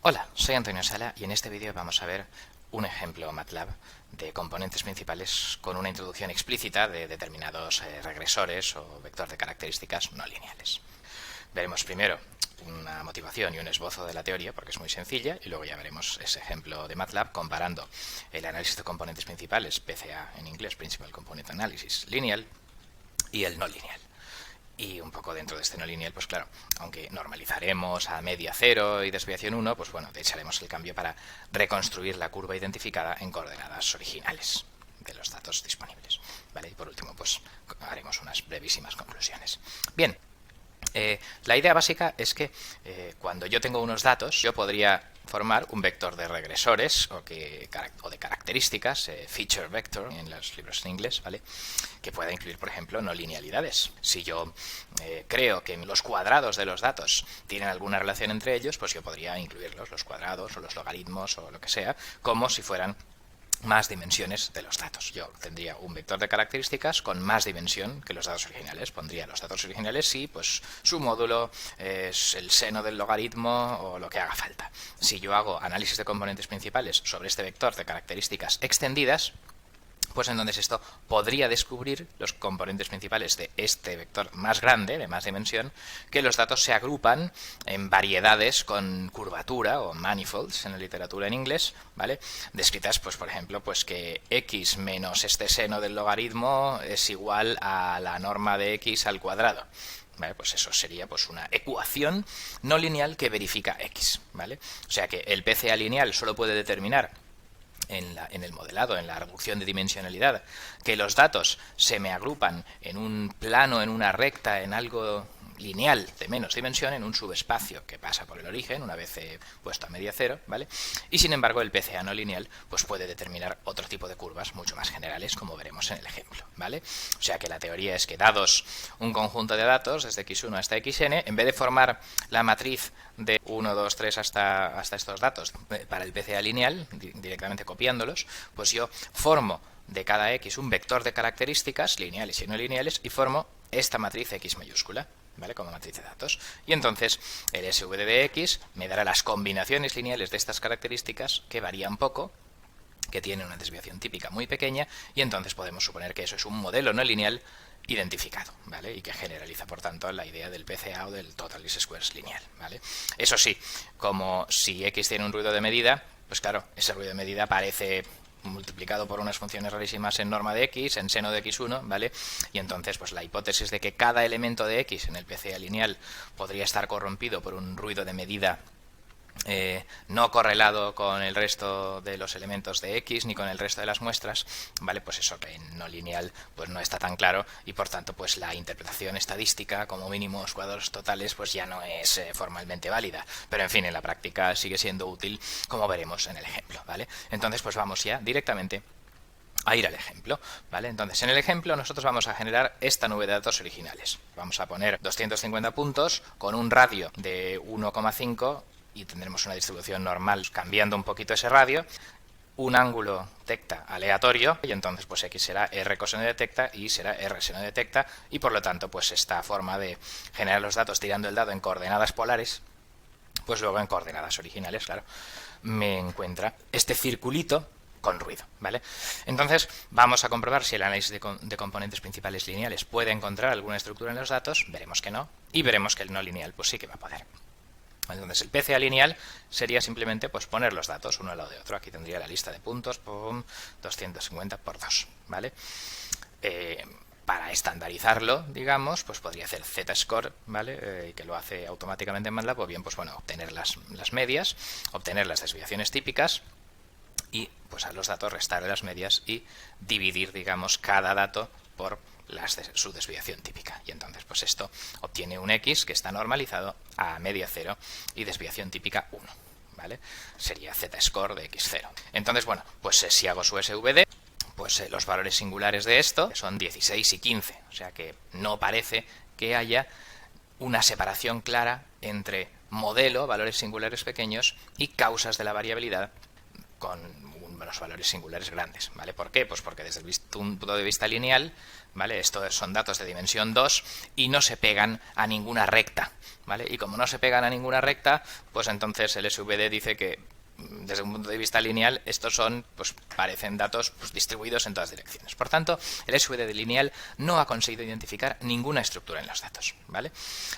Hola, soy Antonio Sala y en este vídeo vamos a ver un ejemplo MATLAB de componentes principales con una introducción explícita de determinados regresores o vector de características no lineales. Veremos primero una motivación y un esbozo de la teoría porque es muy sencilla y luego ya veremos ese ejemplo de MATLAB comparando el análisis de componentes principales, PCA en inglés, Principal Component Analysis lineal, y el no lineal. Y un poco dentro de este no lineal, pues claro, aunque normalizaremos a media 0 y desviación 1, pues bueno, echaremos el cambio para reconstruir la curva identificada en coordenadas originales de los datos disponibles. ¿Vale? Y por último, pues haremos unas brevísimas conclusiones. Bien, la idea básica es que cuando yo tengo unos datos, yo podría formar un vector de regresores o de características, feature vector en los libros en inglés, ¿vale? Que pueda incluir, por ejemplo, no linealidades. Si yo creo que los cuadrados de los datos tienen alguna relación entre ellos, pues yo podría incluirlos, los cuadrados o los logaritmos o lo que sea, como si fueran más dimensiones de los datos. Yo tendría un vector de características con más dimensión que los datos originales. Pondría los datos originales si pues su módulo es el seno del logaritmo o lo que haga falta. Si yo hago análisis de componentes principales sobre este vector de características extendidas, pues entonces esto podría descubrir los componentes principales de este vector más grande, de más dimensión, que los datos se agrupan en variedades con curvatura o manifolds en la literatura en inglés, ¿vale? Descritas, pues por ejemplo, pues que x menos este seno del logaritmo es igual a la norma de x al cuadrado. ¿Vale? Pues eso sería pues una ecuación no lineal que verifica x, ¿vale? O sea que el PCA lineal solo puede determinar en el modelado, en la reducción de dimensionalidad, que los datos se me agrupan en un plano, en una recta, en algo lineal de menos dimensión, en un subespacio que pasa por el origen, una vez puesto a media 0, ¿vale? Y sin embargo el PCA no lineal pues puede determinar otro tipo de curvas mucho más generales, como veremos en el ejemplo, ¿vale? O sea que la teoría es que dados un conjunto de datos, desde x1 hasta xn, en vez de formar la matriz de 1, 2, 3 hasta estos datos para el PCA lineal, directamente copiándolos, pues yo formo de cada x un vector de características lineales y no lineales y formo esta matriz x mayúscula, ¿vale? Como matriz de datos. Y entonces el SVD de x me dará las combinaciones lineales de estas características que varían poco, que tienen una desviación típica muy pequeña, y entonces podemos suponer que eso es un modelo no lineal identificado, ¿vale? Y que generaliza, por tanto, la idea del PCA o del Total Least Squares lineal, ¿vale? Eso sí, como si x tiene un ruido de medida, pues claro, ese ruido de medida aparece multiplicado por unas funciones rarísimas en norma de x, en seno de x1, ¿vale? Y entonces, pues la hipótesis de que cada elemento de x en el PCA lineal podría estar corrompido por un ruido de medida no correlado con el resto de los elementos de x ni con el resto de las muestras, vale, pues eso que en no lineal pues no está tan claro y por tanto pues la interpretación estadística como mínimos cuadrados totales pues ya no es formalmente válida, pero en fin en la práctica sigue siendo útil como veremos en el ejemplo, vale. Entonces pues vamos ya directamente a ir al ejemplo, ¿vale? Entonces, en el ejemplo nosotros vamos a generar esta nube de datos originales. Vamos a poner 250 puntos con un radio de 1,5 y tendremos una distribución normal cambiando un poquito ese radio, un ángulo tecta aleatorio y entonces pues x será r coseno de tecta y será r seno de tecta y por lo tanto pues esta forma de generar los datos tirando el dado en coordenadas polares, pues luego en coordenadas originales, claro, me encuentra este circulito con ruido, ¿vale? Entonces vamos a comprobar si el análisis de componentes principales lineales puede encontrar alguna estructura en los datos, veremos que no, y veremos que el no lineal pues sí que va a poder. Entonces el PCA lineal sería simplemente pues poner los datos uno al lado de otro. Aquí tendría la lista de puntos, pum, 250 por 2, ¿vale? Para estandarizarlo, digamos, pues podría hacer z-score, ¿vale? Que lo hace automáticamente en MATLAB, o bien, pues bueno, obtener las medias, obtener las desviaciones típicas y pues a los datos restarle las medias y dividir, digamos, cada dato por su desviación típica. Y entonces pues esto obtiene un x que está normalizado a media 0 y desviación típica 1, ¿vale? Sería z-score de x0. Entonces, bueno, pues si hago su SVD, pues los valores singulares de esto son 16 y 15. O sea que no parece que haya una separación clara entre modelo, valores singulares pequeños, y causas de la variabilidad con un los valores singulares grandes, ¿vale? ¿Por qué? Pues porque desde un punto de vista lineal, ¿vale? Estos son datos de dimensión 2 y no se pegan a ninguna recta, ¿vale? Y como no se pegan a ninguna recta, pues entonces el SVD dice que desde un punto de vista lineal estos son, pues parecen datos pues, distribuidos en todas direcciones. Por tanto, el SVD lineal no ha conseguido identificar ninguna estructura en los datos, ¿vale?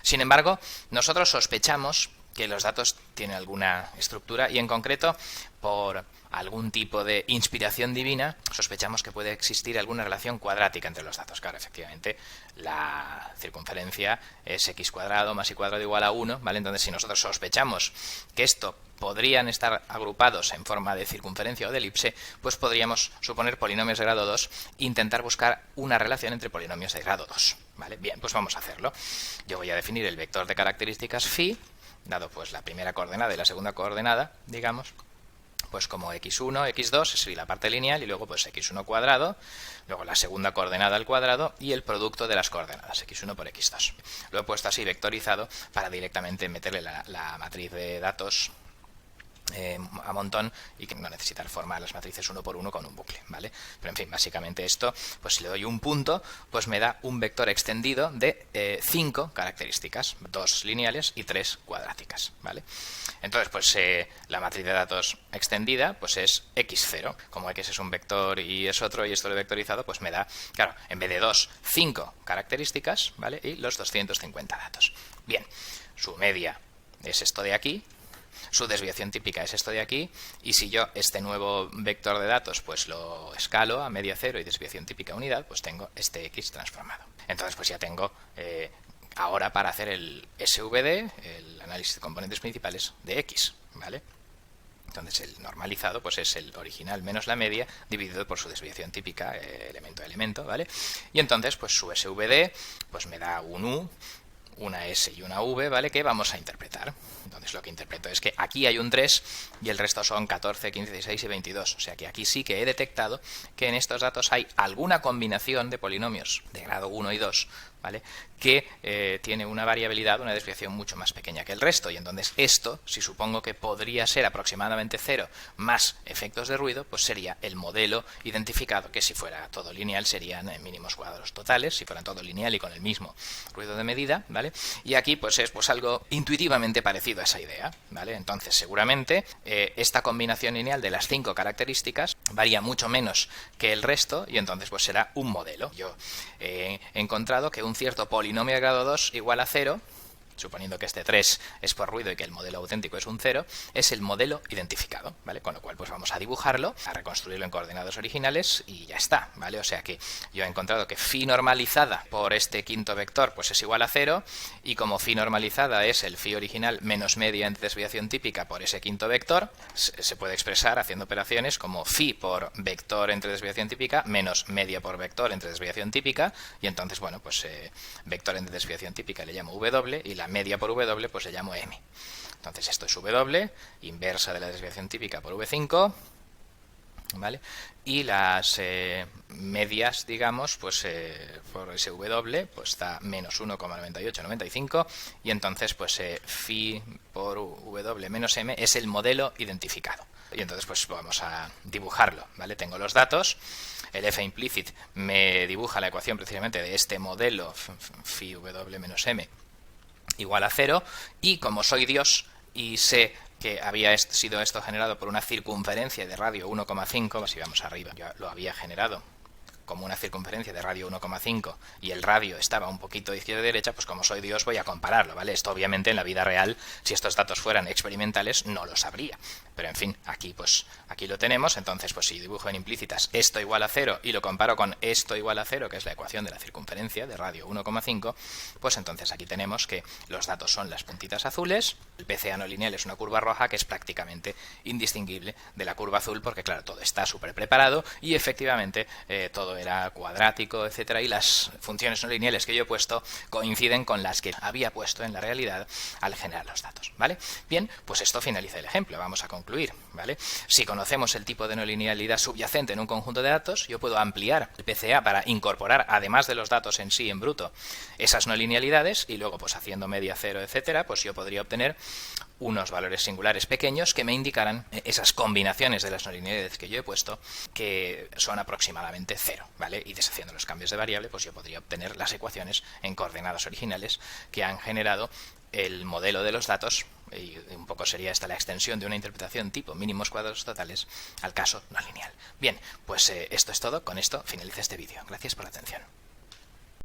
Sin embargo, nosotros sospechamos que los datos tienen alguna estructura y en concreto, por algún tipo de inspiración divina, sospechamos que puede existir alguna relación cuadrática entre los datos. Claro, efectivamente, la circunferencia es x cuadrado más y cuadrado igual a 1, ¿vale? Entonces, si nosotros sospechamos que esto podrían estar agrupados en forma de circunferencia o de elipse, pues podríamos suponer polinomios de grado 2 e intentar buscar una relación entre polinomios de grado 2, ¿vale? Bien, pues vamos a hacerlo. Yo voy a definir el vector de características phi, dado pues la primera coordenada y la segunda coordenada, digamos, pues como x1, x2 es la parte lineal y luego pues x1 cuadrado, luego la segunda coordenada al cuadrado y el producto de las coordenadas, x1 por x2. Lo he puesto así vectorizado para directamente meterle la matriz de datos a montón y que no necesitar formar las matrices uno por uno con un bucle, ¿vale? Pero en fin, básicamente esto, pues si le doy un punto, pues me da un vector extendido de 5 características, 2 lineales y 3 cuadráticas, ¿vale? Entonces, pues la matriz de datos extendida, pues es x0. Como x es un vector y es otro y esto lo he vectorizado, pues me da, claro, en vez de 2, 5 características, ¿vale? Y los 250 datos. Bien, su media es esto de aquí, su desviación típica es esto de aquí, y si yo este nuevo vector de datos pues lo escalo a media cero y desviación típica unidad, pues tengo este x transformado. Entonces pues ya tengo ahora para hacer el SVD, el análisis de componentes principales de x, ¿vale? Entonces el normalizado pues es el original menos la media dividido por su desviación típica elemento a elemento, ¿vale? Y entonces pues su SVD pues me da un U, una S y una V, ¿vale? Que vamos a interpretar. Entonces lo que interpreto es que aquí hay un 3 y el resto son 14, 15, 16 y 22. O sea que aquí sí que he detectado que en estos datos hay alguna combinación de polinomios de grado 1 y 2, ¿vale? Que tiene una variabilidad, una desviación mucho más pequeña que el resto. Y entonces esto, si supongo que podría ser aproximadamente 0 más efectos de ruido, pues sería el modelo identificado, que si fuera todo lineal serían mínimos cuadrados totales, si fuera todo lineal y con el mismo ruido de medida, ¿vale? Y aquí pues es pues algo intuitivamente parecido a esa idea, ¿vale? Entonces seguramente esta combinación lineal de las 5 características varía mucho menos que el resto y entonces pues será un modelo. Yo he encontrado que un cierto polinomio de grado 2 igual a 0, suponiendo que este 3 es por ruido y que el modelo auténtico es un 0, es el modelo identificado, ¿vale? Con lo cual pues vamos a dibujarlo, a reconstruirlo en coordenadas originales y ya está, ¿vale? O sea que yo he encontrado que phi normalizada por este quinto vector pues es igual a 0 y como phi normalizada es el phi original menos media entre desviación típica por ese quinto vector, se puede expresar haciendo operaciones como phi por vector entre desviación típica menos media por vector entre desviación típica y entonces, bueno, pues vector entre desviación típica le llamo w y la media por w pues le llamo m. Entonces esto es w, inversa de la desviación típica por v5, ¿vale? Y las medias, digamos, pues por ese w pues da menos 1,9895 y entonces pues phi por w menos m es el modelo identificado. Y entonces pues vamos a dibujarlo, ¿vale? Tengo los datos, el f implicit me dibuja la ecuación precisamente de este modelo phi w menos m igual a 0 y como soy Dios y sé que había sido esto generado por una circunferencia de radio 1,5, si vamos arriba, yo lo había generado como una circunferencia de radio 1,5 y el radio estaba un poquito de izquierda a derecha, pues como soy Dios voy a compararlo, ¿vale? Esto obviamente en la vida real, si estos datos fueran experimentales, no lo sabría. Pero en fin, aquí pues aquí lo tenemos, entonces pues si dibujo en implícitas esto igual a 0 y lo comparo con esto igual a 0, que es la ecuación de la circunferencia de radio 1,5, pues entonces aquí tenemos que los datos son las puntitas azules, el PCA no lineal es una curva roja que es prácticamente indistinguible de la curva azul porque claro, todo está súper preparado y efectivamente todo era cuadrático, etcétera, y las funciones no lineales que yo he puesto coinciden con las que había puesto en la realidad al generar los datos, ¿vale? Bien, pues esto finaliza el ejemplo. Vamos a concluir concluir, ¿vale? Si conocemos el tipo de no linealidad subyacente en un conjunto de datos, yo puedo ampliar el PCA para incorporar, además de los datos en sí, en bruto, esas no linealidades, y luego, pues haciendo media cero, etcétera, pues yo podría obtener unos valores singulares pequeños que me indicaran esas combinaciones de las no linealidades que yo he puesto, que son aproximadamente cero, ¿vale? Y deshaciendo los cambios de variable, pues yo podría obtener las ecuaciones en coordenadas originales que han generado el modelo de los datos, y un poco sería esta la extensión de una interpretación tipo mínimos cuadrados totales al caso no lineal. Bien, pues esto es todo. Con esto finaliza este vídeo. Gracias por la atención.